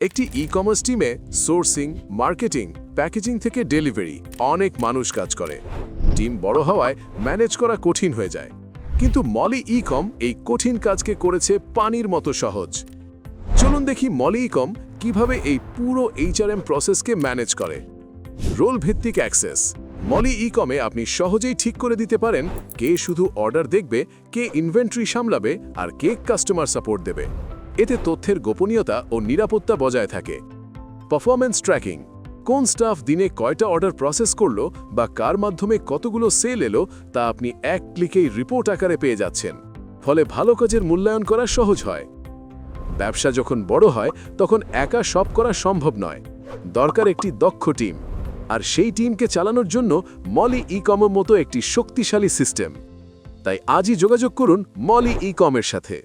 একটি ই-কমার্স টিমে sourcing, marketing, packaging থেকে ডেলিভারি অনেক মানুষ কাজ করে। টিম বড় হওয়ায় ম্যানেজ করা কঠিন হয়ে যায়, কিন্তু মলি ই-কম এই কঠিন কাজকে করেছে পানির মতো সহজ। চলুন দেখি মলি ই-কম কিভাবে এই পুরো এইচআরএম প্রসেসকে ম্যানেজ করে। রোল ভিত্তিক অ্যাক্সেস। মলি ই-কমে আপনি সহজেই ঠিক করে দিতে পারেন কে শুধু অর্ডার দেখবে, কে ইনভেন্টরি সামলাবে আর কে কাস্টমার সাপোর্ট দেবে। এতে তথ্যের গোপনীয়তা ও নিরাপত্তা বজায় থাকে। Performance tracking. কোন স্টাফ দিনে কয়টা অর্ডার প্রসেস করলো বা কার মাধ্যমে কতগুলো সেল এলো তা আপনি এক ক্লিকেই রিপোর্ট আকারে পেয়ে যাচ্ছেন। ফলে ভালো কাজের মূল্যায়ন করা সহজ হয়। ব্যবসা যখন বড় হয় তখন একা সব করা সম্ভব নয়, দরকার একটি দক্ষ টিম। আর সেই টিমকে চালানোর জন্য মলি ই-কমের মতো একটি শক্তিশালী সিস্টেম। তাই আজই যোগাযোগ করুন মলি ই-কমের সাথে।